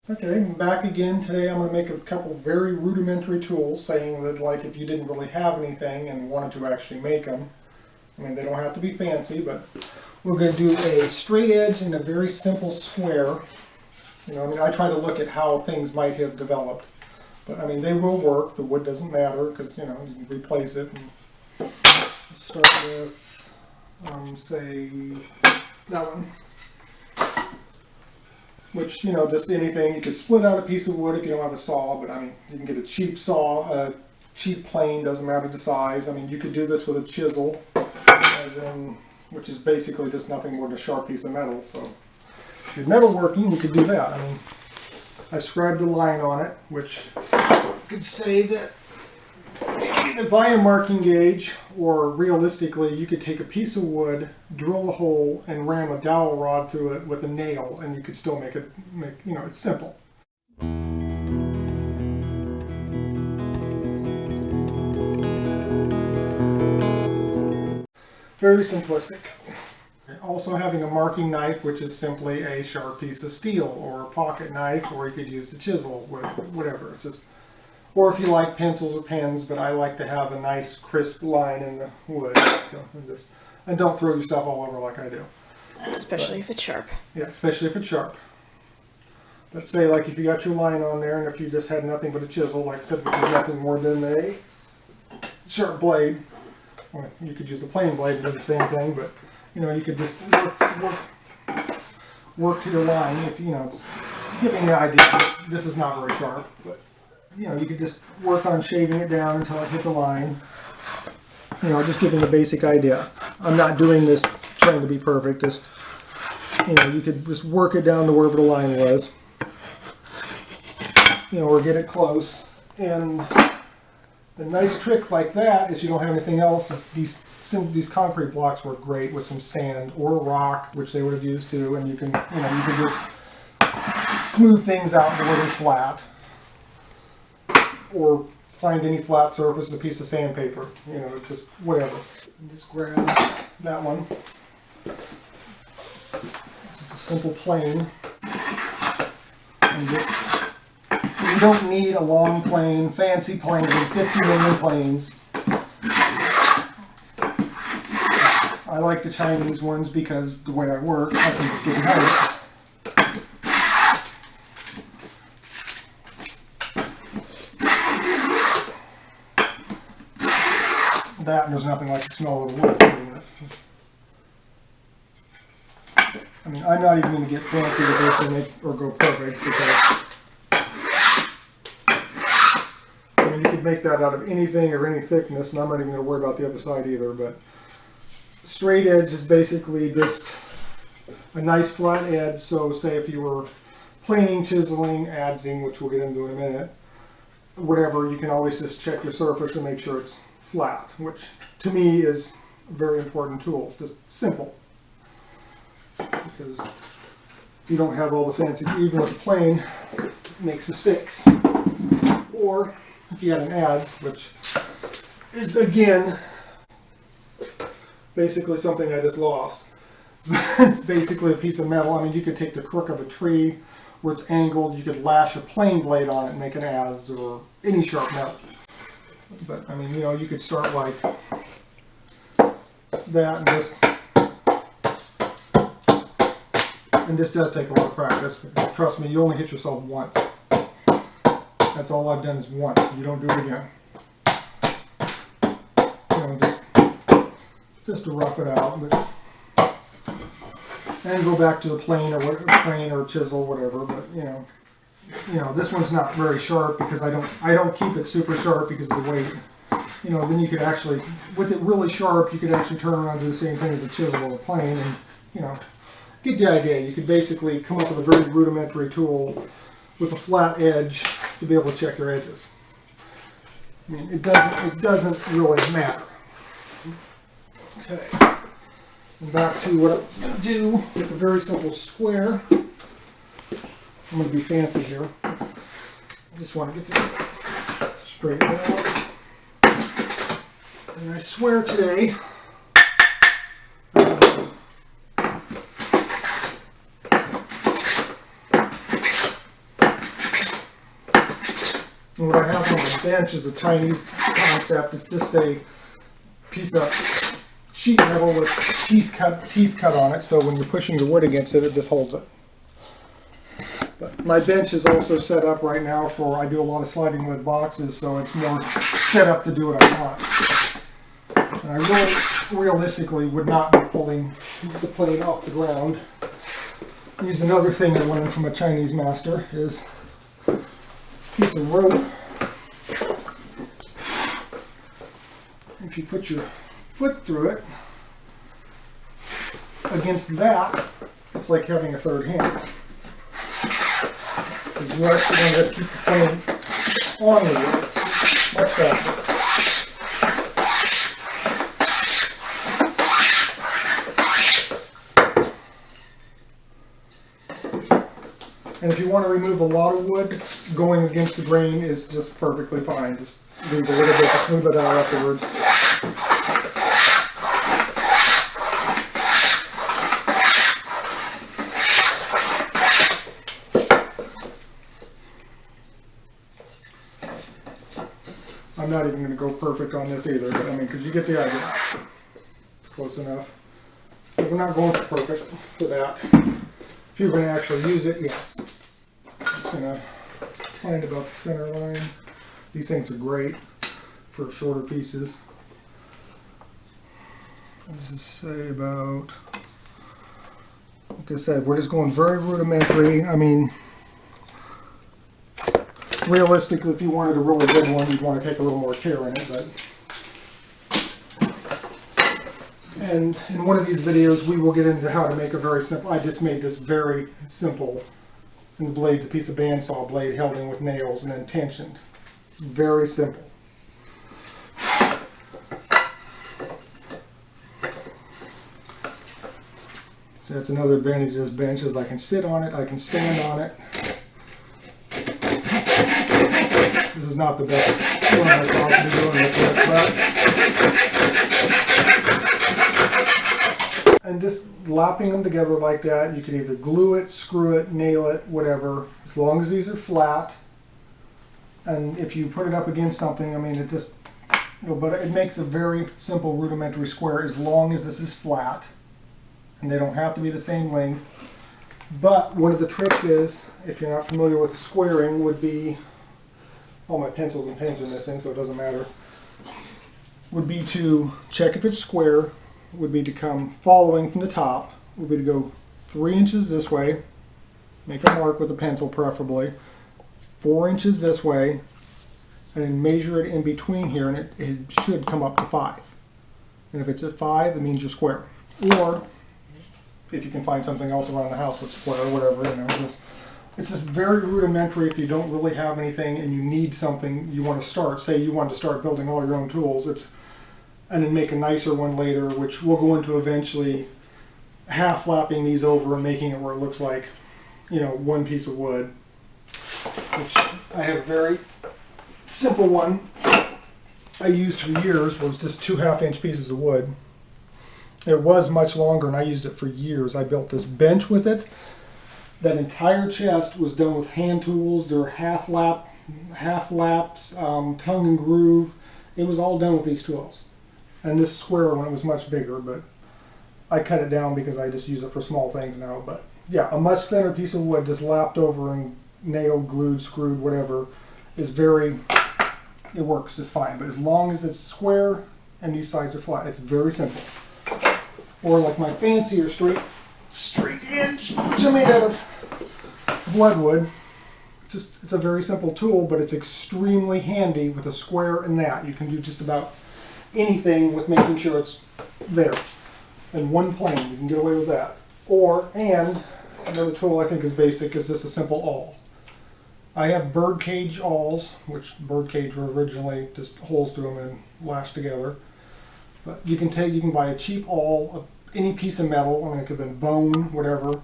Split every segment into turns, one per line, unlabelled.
Okay, back again. Today I'm going to make a couple very rudimentary tools, saying that like if you didn't really have anything and wanted to actually make them, I mean they don't have to be fancy, but we're going to do a straight edge and a very simple square. I mean I try to look at how things might have developed, but I mean they will work. The wood doesn't matter because you can replace it. And start with say that one. Which, just anything. You could split out a piece of wood if you don't have a saw, but I mean, you can get a cheap saw, a cheap plane, doesn't matter the size. I mean, you could do this with a chisel, which is basically just nothing more than a sharp piece of metal. So if you're metalworking, you could do that. I mean, I scribed a line on it, which you could say that you can either buy a marking gauge, or realistically, you could take a piece of wood, drill a hole, and ram a dowel rod through it with a nail, and you could still make it. It's simple. Very simplistic. Also having a marking knife, which is simply a sharp piece of steel, or a pocket knife, or you could use the chisel, whatever. It's just. Or if you like pencils or pens, but I like to have a nice crisp line in the wood. And don't throw your stuff all over like I do.
Especially if it's sharp.
Yeah, especially if it's sharp. Let's say like if you got your line on there and if you just had nothing but a chisel, like I said, which is nothing more than a sharp blade. Well, you could use a plain blade and do the same thing, but you could just work to your line. If it's giving you an idea. This is not very sharp, but you could just work on shaving it down until it hit the line. Just giving a basic idea. I'm not doing this trying to be perfect. Just, you could just work it down to wherever the line was. Or get it close. And the nice trick like that is you don't have anything else. These concrete blocks work great with some sand or rock, which they would have used too. And you can just smooth things out to where they're flat. Or find any flat surface, a piece of sandpaper, just whatever. Just grab that one. Just a simple plane. And you don't need a long plane, fancy planes, and 50 million planes. I like the Chinese ones because the way I work, I can just get behind it. That and there's nothing like the smell of the wood. I mean, I'm not even going to get fancy with this and or go perfect because you could make that out of anything or any thickness, and I'm not even going to worry about the other side either. But straight edge is basically just a nice flat edge. So say if you were planing, chiseling, adzing, which we'll get into in a minute, whatever, you can always just check your surface and make sure it's flat, which to me is a very important tool. Just simple, because you don't have all the fancy, even with the plane, it makes mistakes. Or if you had an adze, which is again basically something I just lost. It's basically a piece of metal. I mean, you could take the crook of a tree where it's angled, you could lash a plane blade on it and make an adze, or any sharp metal. But I mean, you could start like that, and this does take a lot of practice. But trust me, you only hit yourself once. That's all I've done is once. You don't do it again. Just to rough it out, and go back to the plane or chisel, whatever. But this one's not very sharp because I don't keep it super sharp because of the weight. Then you could actually, with it really sharp, you could actually turn around and do the same thing as a chisel or a plane, and get the idea. You could basically come up with a very rudimentary tool with a flat edge to be able to check your edges. I mean, it doesn't really matter. Okay. And back to what I was going to do with a very simple square. I'm going to be fancy here. I just want to get to straight out. And I swear today, And what I have on the bench is a Chinese concept. It's just a piece of sheet metal with teeth cut on it, so when you're pushing your wood against it, it just holds it. But my bench is also set up right now for, I do a lot of sliding lid boxes, so it's more set up to do what I want. And I realistically would not be pulling the plane off the ground. Here's another thing I learned from a Chinese master is a piece of rope. If you put your foot through it, against that, it's like having a third hand. Because you're actually going to keep the plane on the wood much faster. And if you want to remove a lot of wood, going against the grain is just perfectly fine. Just leave a little bit to smooth it out afterwards. I'm not even going to go perfect on this either, but I mean, because you get the idea. It's close enough. So we're not going for perfect for that. If you're going to actually use it, yes. I'm just going to find about the center line. These things are great for shorter pieces. What does this say about, like I said, we're just going very rudimentary. I mean, realistically, if you wanted a really good one, you'd want to take a little more care in it, but. And in one of these videos, we will get into how to make a very simple, I just made this very simple. And the blade's a piece of bandsaw blade held in with nails and then tensioned. It's very simple. So that's another advantage of this bench is I can sit on it, I can stand on it. This is not the best one myself to be doing this with, but and just lapping them together like that, you can either glue it, screw it, nail it, whatever, as long as these are flat. And if you put it up against something, I mean, it just, you know, but it makes a very simple rudimentary square as long as this is flat. And they don't have to be the same length. But one of the tricks is, if you're not familiar with squaring, would be, all my pencils and pens are missing, so it doesn't matter, would be to check if it's square, would be to come following from the top, would be to go 3 inches this way, make a mark with a pencil preferably, 4 inches this way, and then measure it in between here, and it should come up to 5. And if it's at 5, it means you're square. Or, if you can find something else around the house with square or whatever, you know, it's just very rudimentary if you don't really have anything and you need something you want to start. Say you want to start building all your own tools, and then make a nicer one later, which we'll go into eventually, half lapping these over and making it where it looks like, you know, one piece of wood. Which I have a very simple one I used for years, was just 2 half-inch pieces of wood. It was much longer and I used it for years. I built this bench with it. That entire chest was done with hand tools. There were half laps, tongue and groove. It was all done with these tools. And this square one was much bigger, but I cut it down because I just use it for small things now. But yeah, a much thinner piece of wood just lapped over and nailed, glued, screwed, whatever, is very, it works just fine. But as long as it's square and these sides are flat, it's very simple. Or like my fancier straight edge, which I made out of bloodwood. It's a very simple tool, but it's extremely handy with a square and that. You can do just about anything with making sure it's there. And one plane, you can get away with that. And another tool I think is basic is just a simple awl. I have bird cage awls, which bird cage were originally just holes through them and lashed together. But you can buy a cheap awl, any piece of metal, I mean it could have been bone, whatever,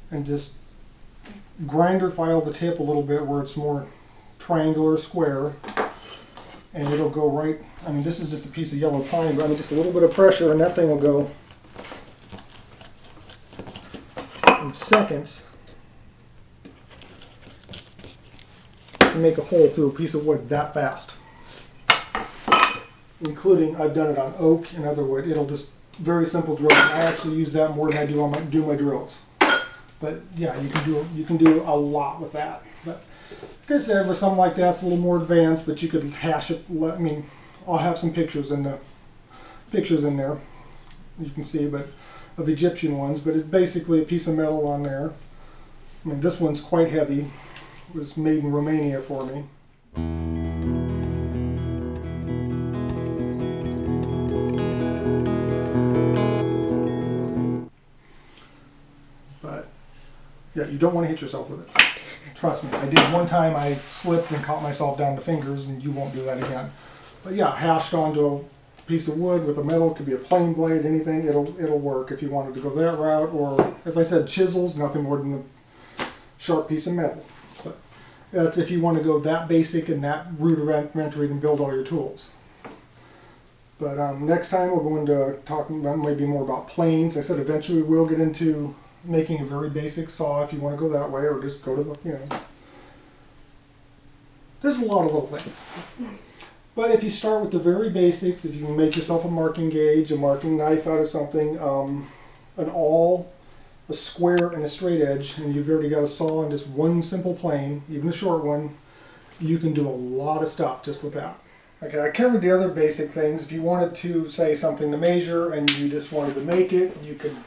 and just grinder file the tip a little bit where it's more triangular, square, and it'll go right. I mean, this is just a piece of yellow pine, but I mean just a little bit of pressure and that thing will go in seconds. can make a hole through a piece of wood that fast. Including, I've done it on oak and other wood. It'll just, very simple drilling. I actually use that more than I do on my drills. But yeah, you can do a lot with that. But like I said, with something like that, it's a little more advanced, but you could hash it. I mean, I'll have some pictures in there. You can see, but of Egyptian ones. But it's basically a piece of metal on there. I mean, this one's quite heavy. It was made in Romania for me. But yeah, you don't want to hit yourself with it. Trust me, I did one time. I slipped and caught myself down to fingers, and you won't do that again. But yeah, hashed onto a piece of wood with a metal, could be a plane blade, anything. It'll work if you wanted to go that route, or as I said, chisels, nothing more than a sharp piece of metal. But that's if you want to go that basic and that rudimentary and build all your tools. But next time we're going to talk about maybe more about planes. I said eventually we'll get into making a very basic saw if you want to go that way, or just go to the, you know. There's a lot of little things. But if you start with the very basics, if you can make yourself a marking gauge, a marking knife out of something, an awl, a square, and a straight edge, and you've already got a saw and just one simple plane, even a short one, you can do a lot of stuff just with that. Okay, I covered the other basic things. If you wanted to say something to measure and you just wanted to make it, you could,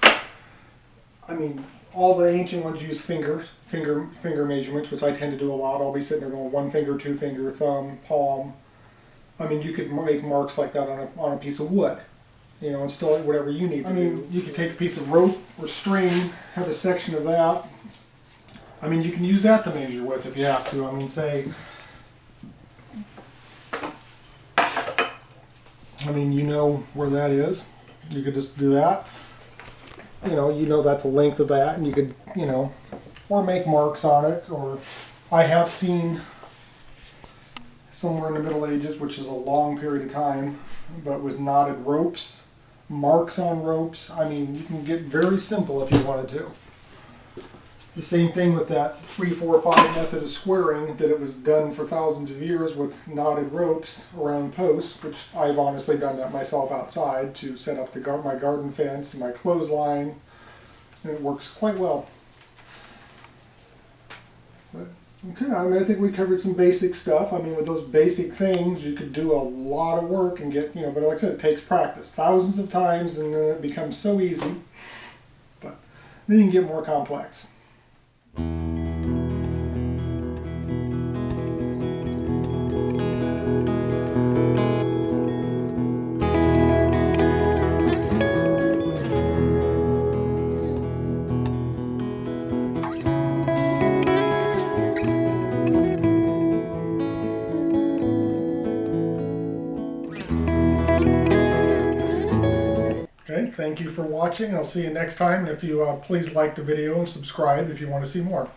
I mean, all the ancient ones use finger measurements, which I tend to do a lot. I'll be sitting there going 1 finger, 2 finger, thumb, palm. I mean, you could make marks like that on a piece of wood, you know, and still whatever you need to do. You could take a piece of rope or string, have a section of that. I mean, you can use that to measure with if you have to. I mean, say, I mean, you know where that is. You could just do that. You know that's a length of that, and you could, you know, or make marks on it. Or I have seen somewhere in the Middle Ages, which is a long period of time, but with knotted ropes, marks on ropes. I mean, you can get very simple if you wanted to. The same thing with that 3, 4, 5 method of squaring, that it was done for thousands of years with knotted ropes around posts, which I've honestly done that myself outside to set up my garden fence and my clothesline, and it works quite well. But, okay, I mean, I think we covered some basic stuff. I mean, with those basic things, you could do a lot of work and get, you know, but like I said, it takes practice, thousands of times, and then it becomes so easy. But then you can get more complex. Okay, thank you for watching. I'll see you next time. And if you please like the video and subscribe if you want to see more.